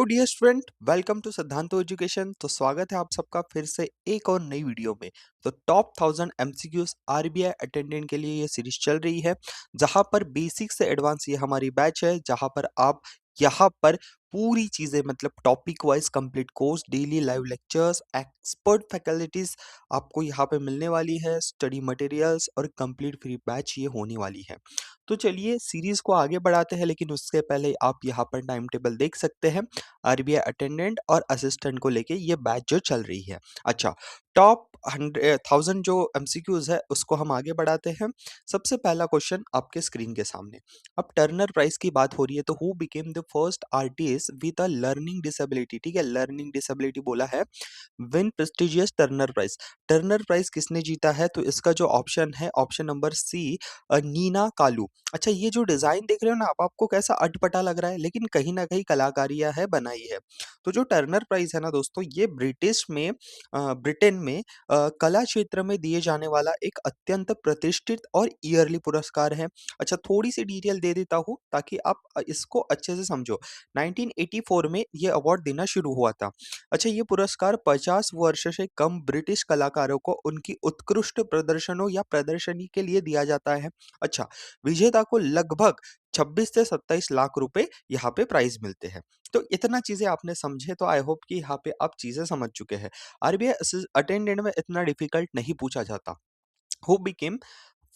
तो dear student, welcome to Siddhanto education. तो स्वागत है आप सबका फिर से एक और नई वीडियो में। तो टॉप 1000 एमसीक्यूज आरबीआई अटेंडेंट के लिए ये सीरीज चल रही है, जहां पर बेसिक से एडवांस ये हमारी बैच है, जहां पर आप यहाँ पर पूरी चीजें मतलब topic wise complete course, daily live lectures, expert faculties आपको यहाँ पे मिलने वाली है, स्टडी मटेरियल्स और कंप्लीट फ्री बैच ये होने वाली है। तो चलिए सीरीज को आगे बढ़ाते हैं, लेकिन उससे पहले आप यहाँ पर टाइम टेबल देख सकते हैं। आरबीआई अटेंडेंट और असिस्टेंट को लेके ये बैच जो चल रही है। अच्छा, टॉप 1000 जो एमसीक्यूज है उसको हम आगे बढ़ाते हैं। सबसे पहला क्वेश्चन आपके स्क्रीन के सामने। अब टर्नर प्राइज की बात हो रही है, तो who became the first artist with a learning disability. ठीक है, लर्निंग डिसेबिलिटी बोला है, win prestigious Turner prize. Turner prize किसने जीता है? तो इसका जो ऑप्शन है, option number C, Nnena Kalu. अच्छा, ये जो डिजाइन देख रहे हो ना आप, आपको कैसा अटपटा लग रहा है, लेकिन कहीं ना कहीं कलाकारियां है बनाई है। तो जो टर्नर प्राइज है ना दोस्तों, ये ब्रिटेन में कला क्षेत्र में दिए जाने वाला एक अत्यंत प्रतिष्ठित और ईयरली पुरस्कार है। अच्छा, थोड़ी सी डिटेल दे देता हूँ ताकि आप इसको अच्छे से समझो। 1984 में ये अवार्ड देना शुरू हुआ था। अच्छा, ये पुरस्कार 50 वर्ष से कम ब्रिटिश कलाकारों को उनकी उत्कृष्ट प्रदर्शनों या प्रदर्शनी के लिए दिया जाता है। अच्छा, विजेता को लगभग 26 से 27 लाख रुपए यहाँ पे प्राइज मिलते हैं। तो इतना चीजें आपने समझे, तो आई होप कि यहाँ पे आप चीजें समझ चुके हैं। आरबीआई अटेंडेंट में इतना डिफिकल्ट नहीं पूछा जाता। Who became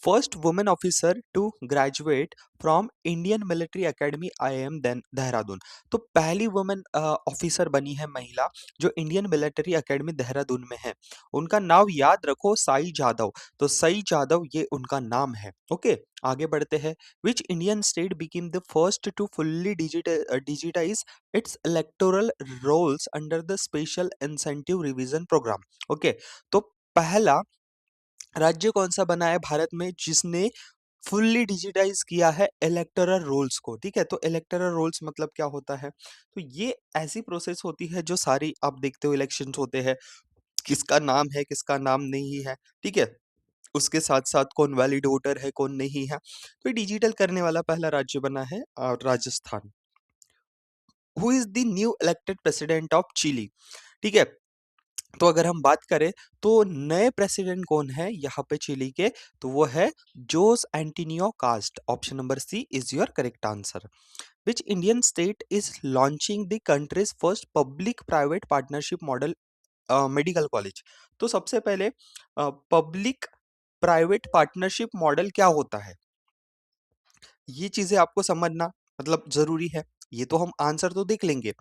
first women officer to graduate from Indian military academy IIM Dehradun. तो पहली वुमेन ऑफिसर बनी है महिला, जो इंडियन मिलिट्री एकेडमी देहरादून में है। उनका नाम याद रखो, साई जादव। तो साई जादव ये उनका नाम है। ओके, आगे बढ़ते हैं। Which Indian state became the first to fully digitise its electoral rolls under the special incentive revision programme. Okay, तो पहला राज्य कौन सा बना है भारत में जिसने फुल्ली डिजिटाइज किया है इलेक्टोरल रोल्स को? ठीक है, तो इलेक्टोरल रोल्स मतलब क्या होता है? तो ये ऐसी प्रोसेस होती है जो सारी आप देखते हो इलेक्शंस होते हैं, किसका नाम है किसका नाम नहीं है। ठीक है, उसके साथ साथ कौन वैलिड वोटर है कौन नहीं है। तो ये डिजिटल करने वाला पहला राज्य बना है Rajasthan. Who is the new elected president of Chile? ठीक है, तो अगर हम बात करें तो नए प्रेसिडेंट कौन है यहाँ पे चिली के? तो वो है Jose Antonio Costa. Option number C is your correct answer. Which Indian state is launching the country's first public private partnership model medical college? तो सबसे पहले पब्लिक प्राइवेट पार्टनरशिप मॉडल क्या होता है, ये चीजें आपको समझना मतलब जरूरी है। ये तो हम आंसर तो देख लेंगे।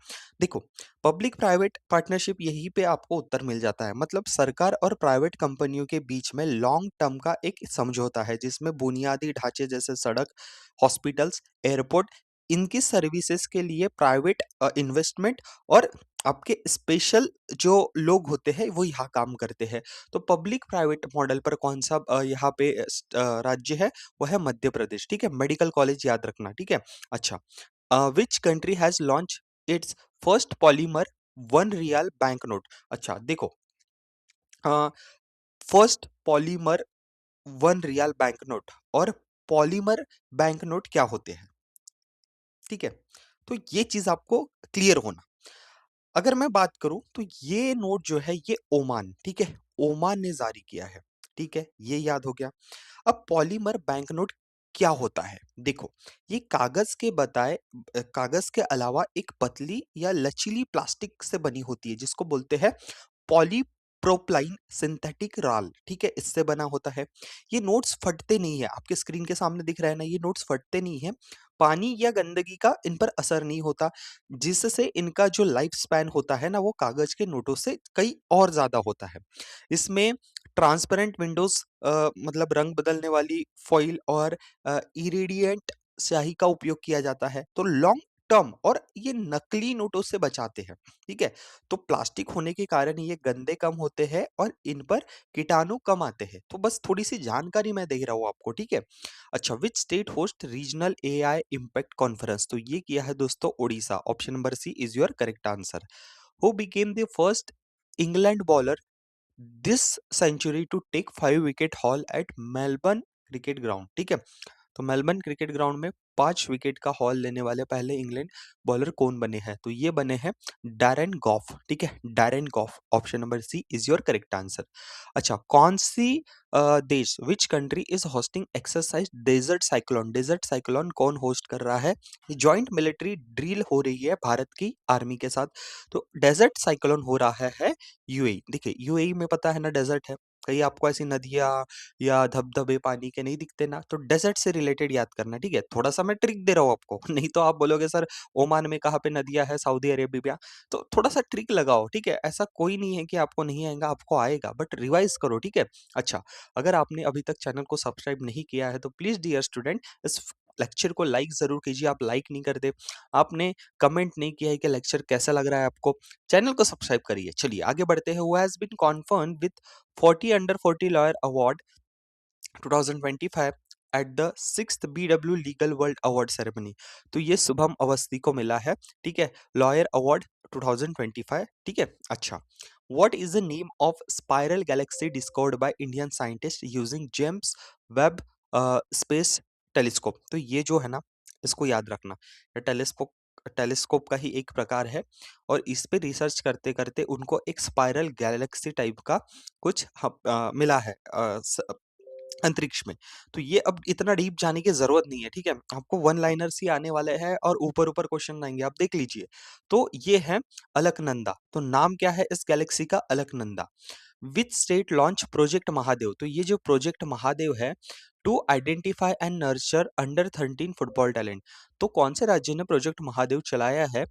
देखो, पब्लिक प्राइवेट पार्टनरशिप, यहीं पे आपको उत्तर मिल जाता है। मतलब सरकार और प्राइवेट कंपनियों के बीच में लॉन्ग टर्म का एक समझौता है, जिसमें बुनियादी ढांचे जैसे सड़क, हॉस्पिटल्स, एयरपोर्ट, इनकी सर्विसेज के लिए प्राइवेट इन्वेस्टमेंट और आपके स्पेशल जो लोग होते हैं वो यहाँ काम करते हैं। तो पब्लिक प्राइवेट मॉडल पर कौन सा यहाँ पे राज्य है? वो है मध्य प्रदेश। ठीक है, मेडिकल कॉलेज याद रखना। ठीक है, अच्छा, which country has launch its first polymer 1 rial bank note? अच्छा देखो, first polymer 1 rial bank note और पॉलीमर बैंक नोट क्या होते हैं? ठीक है, तो ये चीज आपको क्लियर होना। अगर मैं बात करूं तो ये नोट जो है ये ओमान, ठीक है, ओमान ने जारी किया है। ठीक है, ये याद हो गया। अब पॉलीमर बैंक नोट क्या होता है? देखो, ये कागज के अलावा एक पतली या लचीली प्लास्टिक से बनी होती है, जिसको बोलते हैं पॉलीप्रोपाइलीन सिंथेटिक राल। ठीक है, इससे बना होता है। ये नोट्स फटते नहीं है, आपके स्क्रीन के सामने दिख रहा है ना, ये नोट्स फटते नहीं है। पानी या गंदगी का इन पर असर नहीं होता, जिससे इनका जो लाइफ स्पैन होता है ना, वो कागज के नोटों से कई और ज्यादा होता है। इसमें ट्रांसपेरेंट विंडोज मतलब रंग बदलने वाली फॉइल और इरेडिएंट स्याही का उपयोग किया जाता है। तो लॉन्ग टर्म और ये नकली नोटों से बचाते हैं। ठीक है, तो प्लास्टिक होने के कारण ये गंदे कम होते हैं और इन पर कीटाणु कम आते हैं। तो बस थोड़ी सी जानकारी मैं दे रहा हूँ आपको। ठीक है, अच्छा, which state host regional AI impact conference? तो ये किया है दोस्तों Odisha. Option number C is your correct answer. Who became the first England bowler this century to take 5 wicket haul at Melbourne cricket ground? ठीक है, तो मेलबर्न क्रिकेट ग्राउंड में 5 wicket का हॉल लेने वाले पहले इंग्लैंड बॉलर कौन बने हैं? तो ये बने हैं डैरेन गॉफ, ठीक है? Darren Goff, option number C is your correct answer. अच्छा, कौन-सी देश which country is hosting exercise desert cyclone? Desert cyclone कौन होस्ट कर रहा है? जॉइंट मिलिट्री ड्रिल हो रही है भारत की आर्मी के साथ। तो डेज़र्ट साइक्लोन हो रहा है यूएई। देखिए, यूएई में पता है ना डेज़र्ट है। कहीं आपको ऐसी नदियाँ या धबधबे पानी के नहीं दिखते ना, तो डेज़र्ट से रिलेटेड याद करना, ठीक है? थोड़ा-सा मैं ट्रिक दे रहा हूँ आपको, नहीं तो आप बोलोगे सर ओमान में कहाँ पे नदियाँ है, सऊदी अरेबिया, तो थोड़ा-सा ट्रिक लगाओ, ठीक है? ऐसा कोई नहीं है कि आपको नहीं आएगा, आपको आएगा, बट रिवाइज़ करो, ठीक है? अच्छा, अगर आपने अभी तक चैनल को सब्सक्राइब नहीं किया है, तो प्लीज़ डियर स्टूडेंट इस लेक्चर को लाइक ज़रूर कीजिए, आप लाइक नहीं करते, आपने कमेंट नहीं किया है कि लेक्चर कैसा लग रहा है आपको, चैनल को सब्सक्राइब करिए। चलिए आगे बढ़ते हैं, who has been confirmed with 40 under 40 lawyer award 2025 at the 6th BW legal world award ceremony. तो ये शुभम अवस्थी को मिला है, ठीक है? लॉयर अवार्ड 2025, ठीक है? अच्छा, what is the name of spiral Galaxy discovered by Indian scientist using James Webb space telescope? तो ये जो है ना, इसको याद रखना, ये टेलीस्कोप टेलीस्कोप का ही एक प्रकार है और इस पे रिसर्च करते करते उनको एक स्पाइरल गैलेक्सी टाइप का कुछ मिला है अंतरिक्ष में। तो ये अब इतना डीप जाने की ज़रूरत नहीं है, ठीक है? आपको वन लाइनर्स ही आने वाले हैं और ऊपर-ऊपर क्वेश्चन आएँगे, आप देख लीजिए। तो ये है अलकनंदा, तो नाम क्या है इस गैलेक्सी का? Alaknanda. Which state launch project Mahadev? तो ये जो प्रोजेक्ट महादेव है, to identify and nurture under 13 football talent. तो कौन से राज्य ने प्रोजेक्ट महादेव चलाया है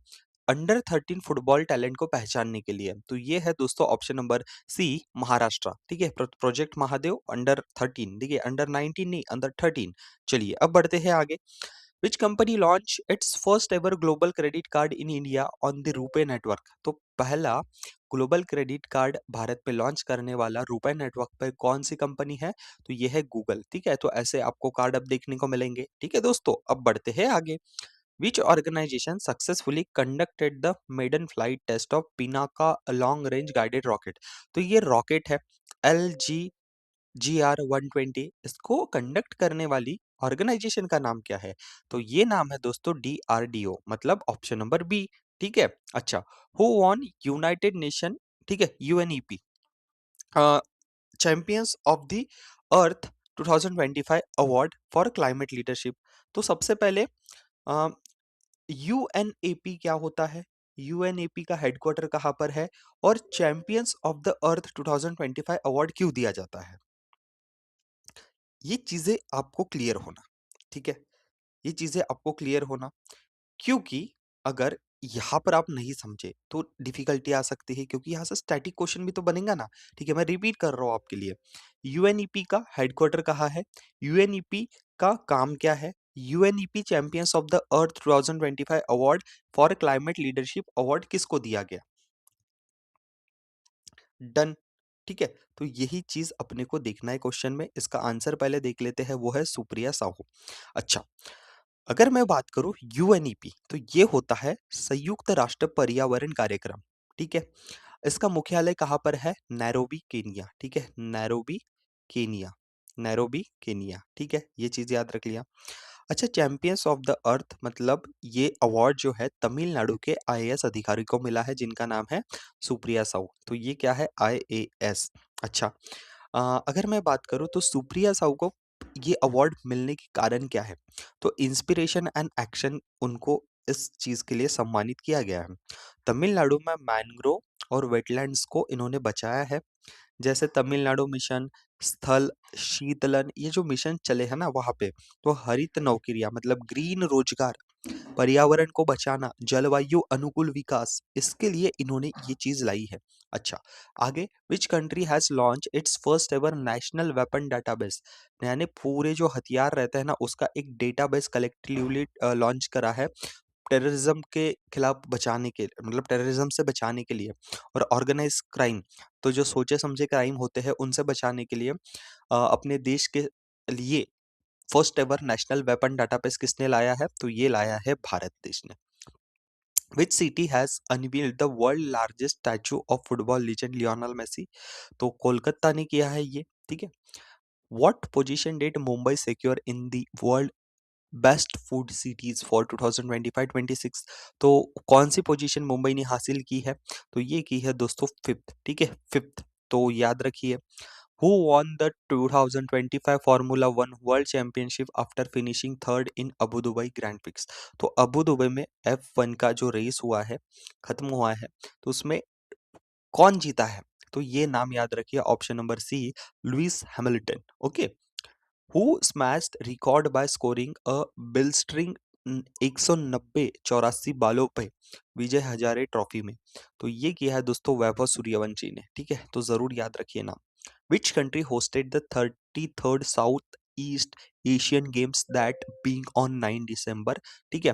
अंडर 13 फुटबॉल टैलेंट को पहचानने के लिए? तो ये है दोस्तों ऑप्शन नंबर सी महाराष्ट्र, ठीक है? प्रोजेक्ट महादेव अंडर 13, देखिए अंडर 19 नहीं, अंडर 13। चलिए अब बढ़ते हैं आगे। Which company launch its first ever global credit card in India on the RuPay network? तो पहला ग्लोबल क्रेडिट कार्ड भारत में लॉन्च करने वाला रुपे नेटवर्क पे कौन सी कंपनी है? तो ये है गूगल, ठीक है? तो ऐसे आपको कार्ड अब देखने को मिलेंगे, ठीक है दोस्तों? अब बढ़ते हैं आगे। Which organization successfully conducted the maiden flight test of Pinaka long range guided rocket? तो ये रॉकेट है LGGR-120, इसको कंडक्ट करने वाली ऑर्गेनाइजेशन का नाम क्या है? तो ये नाम है दोस्तों DRDO, मतलब ऑप्शन नंबर बी, ठीक है? अच्छा, हु वॉन यूनाइटेड नेशन, ठीक है, UNEP champions of the earth 2025 award for climate leadership? तो सबसे पहले यूएनएपी क्या होता है? यूएनएपी का हेडक्वार्टर कहाँ पर है? और champions of the earth 2025 award क्यों दिया जाता है? ये चीजें आपको क्लियर होना, ठीक है? ये चीजें आपको क्लियर होना, क्योंकि अगर यहाँ पर आप नहीं समझे तो डिफिकल्टी आ सकती है, क्योंकि यहाँ से स्टैटिक क्वेश्चन भी तो बनेगा ना, ठीक है? मैं रिपीट कर रहा हूँ आपके लिए। यूएनईपी का हेडक्वार्टर कहाँ है? यूएनईपी का काम क्या है? UNEP champions of the earth 2025 award for climate leadership award किसको दिया गया? डन, ठीक है? तो यही चीज अपने को देखना है क्वेश्चन में। इसका आंसर पहले देख लेते हैं, वो है सुप्रिया साहू। अच्छा, अगर मैं बात करूं यूएनईपी, तो ये होता है संयुक्त राष्ट्र पर्यावरण कार्यक्रम, ठीक है? इसका मुख्यालय कहाँ पर है? नैरोबी केनिया, ठीक है? नैरोबी केनिया, नैरोबी केनिया, ठीक है? ये चीज याद रख लिया। अच्छा, चैंपियंस ऑफ द अर्थ मतलब ये अवार्ड जो है तमिलनाडु के आईएएस अधिकारी को मिला है, जिनका नाम है सुप्रिया साहू। तो ये क्या है? आईएएस। अच्छा, अगर मैं बात करूँ तो सुप्रिया साहू को ये अवार्ड मिलने के कारण क्या है? तो इंस्पिरेशन एंड एक्शन उनको इस चीज़ के लिए सम्मानित किया गया है। तमिलनाडु में मैंग्रोव और वेटलैंड्स को इन्होंने बचाया है। जैसे तमिलनाडु मिशन, स्थल शीतलन, ये जो मिशन चले हैं ना वहाँ पे, तो हरित नौकरियाँ मतलब ग्रीन रोजगार, पर्यावरण को बचाना, जलवायु अनुकूल विकास, इसके लिए इन्होंने ये चीज लाई है। अच्छा, आगे which country has launch its first ever national weapon database? यानी पूरे जो हथियार रहते हैं ना उसका एक डेटाबेस कलेक्टिवली लॉन्च करा है टेररिज्म के खिलाफ बचाने के, मतलब टेररिज्म से बचाने के लिए और ऑर्गेनाइज क्राइम, तो जो सोचे समझे क्राइम होते हैं उनसे बचाने के लिए अपने देश के लिए first ever national weapon database किसने लाया है? तो ये लाया है भारत देश ने। Which city has unveiled the world largest statue of football legend Lionel Messi? तो कोलकाता ने किया है ये, ठीक है? What position did Mumbai secure in the world best food cities for 2025-26। तो कौन सी पोजीशन मुंबई ने हासिल की है? तो ये की है दोस्तों फिफ्थ, ठीक है, फिफ्थ। तो याद रखिए, who won the 2025 Formula One World Championship after finishing third in Abu Dubai grand prix. तो अबू दुबई में F1 का जो रेस हुआ है, खत्म हुआ है, तो उसमें कौन जीता है? तो ये नाम याद रखिए, option number C, Lewis Hamilton. Okay. Who smashed record by scoring a blistering 190 84 बालों पे विजय हजारे ट्रॉफी में। तो ये किया है दोस्तों वैभव सूर्यवंशी ने, ठीक है, तो जरूर याद रखिए नाम। Which country hosted the 33rd Southeast Asian Games that being on 9 दिसंबर? ठीक है,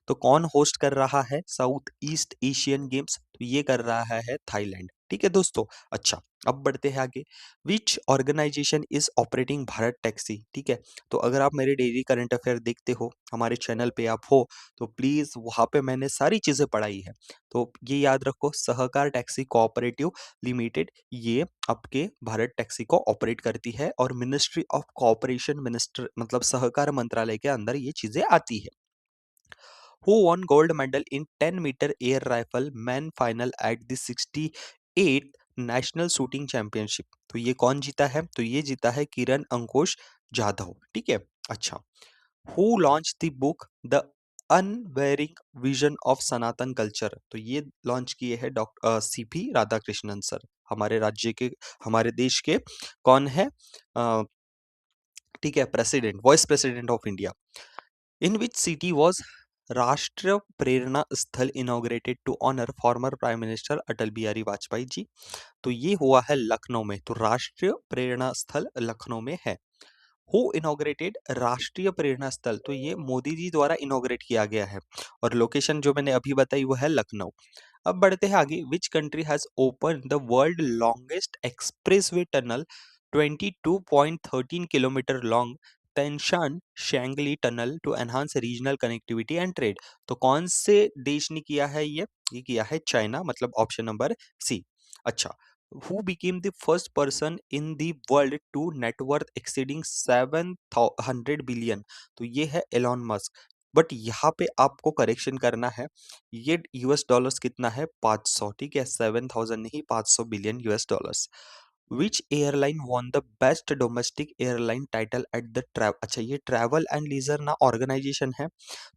तो कौन होस्ट कर रहा है साउथ ईस्ट एशियन गेम्स? तो ये कर रहा है थाईलैंड, ठीक है दोस्तों। अच्छा, अब बढ़ते हैं आगे। Which organization is operating Bharat taxi? ठीक है, तो अगर आप मेरे डेली करंट अफेयर देखते हो, हमारे चैनल पे आप हो, तो प्लीज वहां पे मैंने सारी चीजें पढ़ाई है। तो ये याद रखो, सहकार टैक्सी कोऑपरेटिव लिमिटेड ये आपके भारत टैक्सी को ऑपरेट करती है, और मिनिस्ट्री ऑफ कोऑपरेशन मिनिस्टर मतलब सहकार मंत्रालय के अंदर ये चीजें आती है। Who won gold medal in 10 metre air rifle man final at the 68 national shooting championship? तो ये कौन जीता है? तो ये जीता है किरण अंकुश जाधव, ठीक है। अच्छा, who launch the book the unwearying vision of Sanatan culture? तो ये लॉन्च किए हैं डॉक्टर सीपी राधाकृष्णन सर, हमारे राज्य के, हमारे देश के कौन है, ठीक है, president, vice president of India. In which city was Rashtriya Prerna Sthal inaugurated to honour former prime minister Atal Bihari Vajpayee ji? तो ये हुआ है लखनऊ में, तो राष्ट्रीय प्रेरणा स्थल लखनऊ में है। हु इनॉग्रेटेड राष्ट्रीय प्रेरणा स्थल? तो ये मोदी जी द्वारा इनॉग्रेट किया गया है, और लोकेशन जो मैंने अभी बताई वो है लखनऊ। अब बढ़ते हैं आगे। Which country has open the world longest expressway tunnel 22.13 kilometre long Tianshan Shengli tunnel to enhance regional connectivity and trade? तो कौन से देश ने किया है ये किया है चाइना, मतलब ऑप्शन नंबर सी। अच्छा, who became the first person in the world to net worth exceeding 700 billion? तो ये है एलॉन मस्क। बट यहाँ पे आपको करेक्शन करना है, ये यूएस डॉलर्स कितना है, 500, ठीक है, 7000 नहीं, 500 billion US dollars. Which airline won the best domestic airline title at the travel? अच्छा, ये ट्रैवल एंड लीजर ना ऑर्गेनाइजेशन है,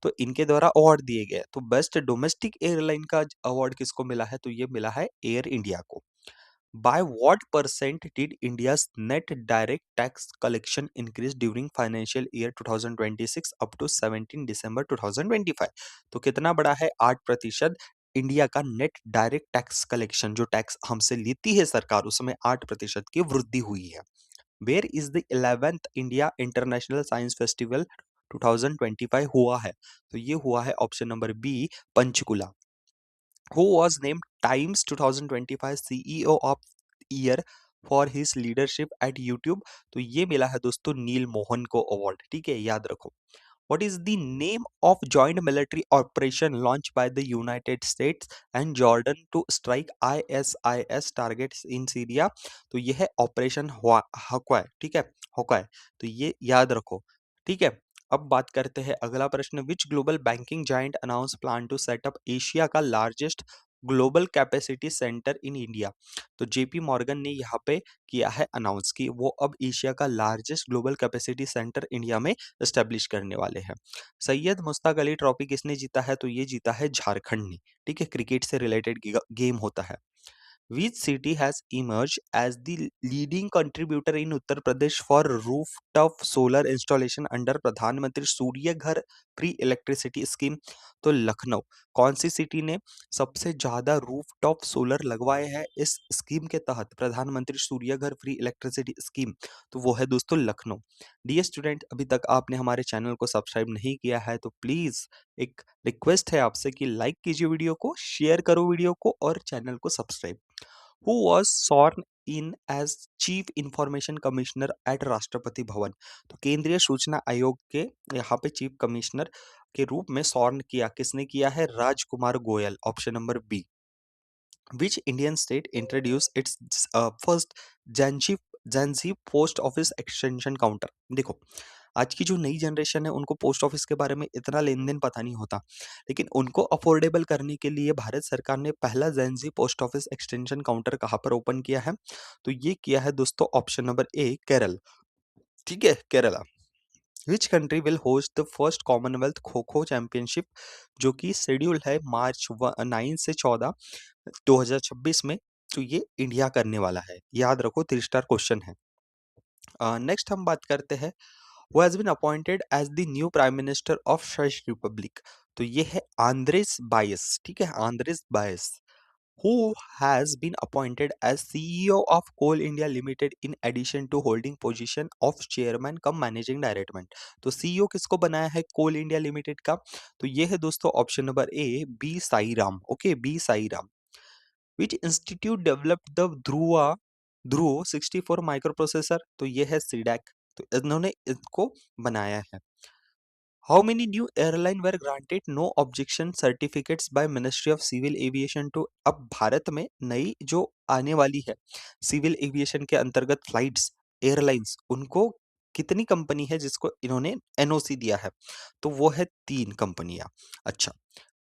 तो इनके द्वारा अवार्ड दिए गए, तो बेस्ट डोमेस्टिक एयरलाइन का अवार्ड किसको मिला है? तो ये मिला है एयर इंडिया को। By what percent did India's net direct tax collection increase during financial year 2026 up to 17 December 2025? तो कितना बड़ा है? 8%। इंडिया का नेट डायरेक्ट टैक्स कलेक्शन, जो टैक्स हमसे लेती है सरकार, उसमें 8% की वृद्धि हुई है। Where is the 11th India international science festival 2025 हुआ है? तो ये हुआ है option number B, Panchkula. Who was named Times 2025 CEO of year for his leadership at YouTube? तो ये मिला है दोस्तों नील मोहन को अवार्ड, ठीक है, याद रखो। What is the name of joint military operation launched by the United States and Jordan to strike ISIS targets in Syria? तो ये है ऑपरेशन हक्वाय, ठीक है, हक्वाय। तो ये याद रखो, ठीक है। अब बात करते हैं अगला प्रश्न। Which global banking giant announce plan to set up Asia का largest global capacity centre in India? तो जेपी मॉर्गन ने यहाँ पे किया है अनाउंस कि वो अब एशिया का largest global capacity centre India में एस्टेब्लिश करने वाले हैं। सैयद मुश्ताक अली ट्रॉफी किसने जीता है? तो ये जीता है झारखंड ने, ठीक है, क्रिकेट से रिलेटेड गेम होता है। Which city has emerged as the leading contributor in Uttar Pradesh for rooftop solar installation under प्रधानमंत्री सूर्य घर फ्री इलेक्ट्रिसिटी स्कीम? तो लखनऊ। कौन सी सिटी ने सबसे ज्यादा रूफटॉप सोलर लगवाए हैं इस स्कीम के तहत, प्रधानमंत्री सूर्य घर फ्री इलेक्ट्रिसिटी स्कीम? तो वो है दोस्तों लखनऊ। डियर स्टूडेंट, अभी तक आपने हमारे चैनल को सब्सक्राइब नहीं किया है, तो प्लीज एक रिक्वेस्ट है आपसे कि लाइक कीजिए वीडियो को, शेयर करो वीडियो को, और चैनल को subscribe. Who was sworn in as chief information commissioner at Rashtrapati Bhavan? तो केंद्रीय सूचना आयोग के यहाँ पे चीफ कमिश्नर के रूप में सॉर्न किया, किसने किया है? Rajkumar Goyal, option number B. Which Indian state introduce its first Gen Z Gen Z post office extension counter? देखो, आज की जो नई जनरेशन है उनको पोस्ट ऑफिस के बारे में इतना लेन-देन पता नहीं होता। लेकिन उनको अफोर्डेबल करने के लिए भारत सरकार ने पहला Gen Z post office extension counter कहाँ पर ओपन किया है? तो ये किया है दोस्तों ऑप्शन नंबर ए केरल, ठीक है? Kerala. Which country will host the first Commonwealth kho kho championship जो कि शेड्यूल है मार्च 9 से 14 2026 में, तो ये इंडिया करने वाला है। याद रखो 3 स्टार क्वेश्चन है। नेक्स्ट हम बात करते हैं who has been appointed as the new prime minister of चेक रिपब्लिक। तो ये है आंद्रेस बायस, ठीक है? Andrej Babis who has been appointed as CEO of Coal India Limited in addition to holding position of chairman cum managing director. तो CEO किसको बनाया है कोल इंडिया लिमिटेड का? तो ये है दोस्तों option number A B Sai Ram. Okay, B Sai Ram. Which institute developed the Dhruv 64 microprocessor? तो ये है सीडैक। तो इन्होंने इसको बनाया है। How many new airline were granted no objection certificates by ministry of civil aviation to? अब भारत में नई जो आने वाली है सिविल एविएशन के अंतर्गत फ्लाइट्स एयरलाइंस, उनको कितनी कंपनी है जिसको इन्होंने एनओसी दिया है? तो वो है 3 कंपनियां। अच्छा,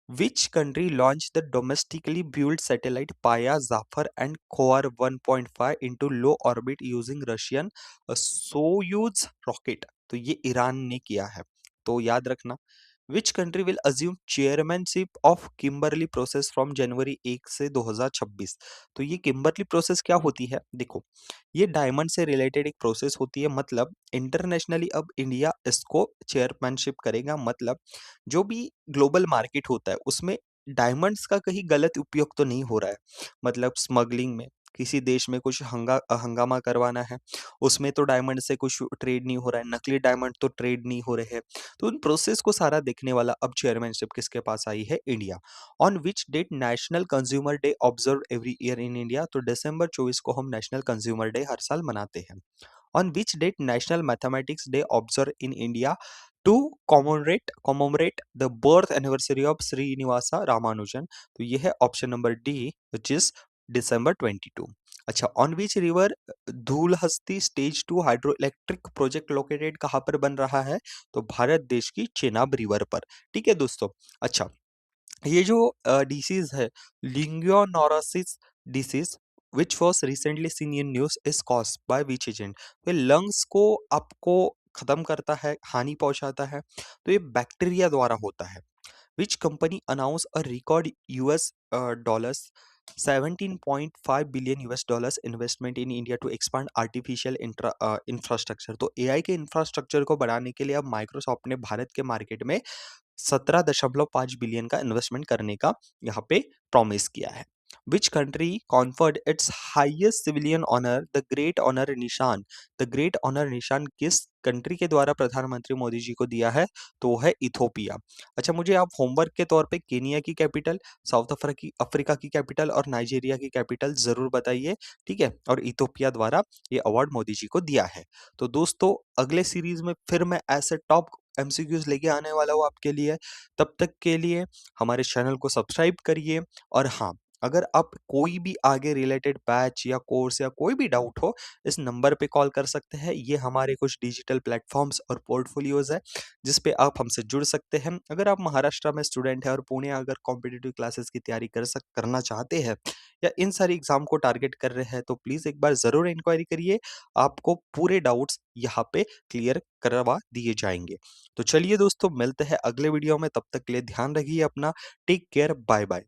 which country launch the domestically built satellite Paya Zafar and Kowsar 1.5 into low orbit using Russian Soyuz rocket? तो ये ईरान ने किया है। तो याद रखना, which country will assume chairmanship of Kimberley process from January 1 से 2026? तो ये किम्बरली प्रोसेस क्या होती है? देखो, ये डायमंड से रिलेटेड एक प्रोसेस होती है। मतलब इंटरनेशनली अब इंडिया इसको चेयरमैनशिप करेगा। मतलब जो भी ग्लोबल मार्केट होता है उसमें डायमंड्स का कहीं गलत उपयोग तो नहीं हो रहा है। मतलब स्मगलिंग में किसी देश में कुछ हंगामा करवाना है, उसमें तो डायमंड से कुछ ट्रेड नहीं हो रहा है, नकली डायमंड तो ट्रेड नहीं हो रहे हैं। तो उन प्रोसेस को सारा देखने वाला अब चेयरमैनशिप किसके पास आई है? India. On which date national consumer day observe every year in India? तो दिसंबर 24 को हम नेशनल कंज्यूमर डे हर साल मनाते हैं। On which date National Mathematics Day observed in India to commemorate the birth anniversary of Srinivasa Ramanujan? तो ये है option number D which is December 22। अच्छा, on which river Dulhasti stage 2 hydro electric project located कहाँ पर बन रहा है? तो भारत देश की चेनाब रिवर पर। ठीक है दोस्तों। अच्छा, ये जो डिसीज है legionellosis disease which was recently seen in news is cause by which agent? तो ये लंग्स को आपको खत्म करता है, हानि पहुंचाता है। तो ये बैक्टीरिया द्वारा होता है। Which company announce a record US dollars 17.5 billion US dollars investment in India to expand artificial infrastructure? तो एआई के इंफ्रास्ट्रक्चर को बढ़ाने के लिए अब माइक्रोसॉफ्ट ने भारत के मार्केट में 17.5 बिलियन का इन्वेस्टमेंट करने का यहाँ पे प्रॉमिस किया है। Which country conferred its highest civilian honour the great honour Nishan? The great honour Nishan किस कंट्री के द्वारा प्रधानमंत्री मोदी जी को दिया है? तो वो है इथोपिया। अच्छा, मुझे आप होमवर्क के तौर पे केनिया की कैपिटल, साउथ अफ्रीका की कैपिटल और नाइजीरिया की कैपिटल जरूर बताइए। ठीक है, और इथोपिया द्वारा ये अवार्ड मोदी जी को दिया है। तो दोस्तों, अगले सीरीज में फिर मैं ऐसे टॉप एमसीक्यूज लेके आने वाला हूँ आपके लिए। तब तक के लिए हमारे चैनल को सब्सक्राइब करिए। और हाँ, अगर आप कोई भी आगे रिलेटेड बैच या कोर्स या कोई भी डाउट हो, इस नंबर पे कॉल कर सकते हैं। ये हमारे कुछ डिजिटल प्लेटफॉर्म्स और पोर्टफोलियोज है जिस पे आप हमसे जुड़ सकते हैं। अगर आप महाराष्ट्र में स्टूडेंट है और पुणे अगर कॉम्पिटिटिव क्लासेस की तैयारी करना चाहते हैं या इन सारी एग्जाम को टारगेट कर रहे हैं, तो प्लीज़ एक बार ज़रूर इंक्वायरी करिए। आपको पूरे डाउट्स यहाँ पे क्लियर करवा दिए जाएंगे। तो चलिए दोस्तों, मिलते हैं अगले वीडियो में। तब तक के लिए ध्यान रखिए अपना। Take care, bye bye.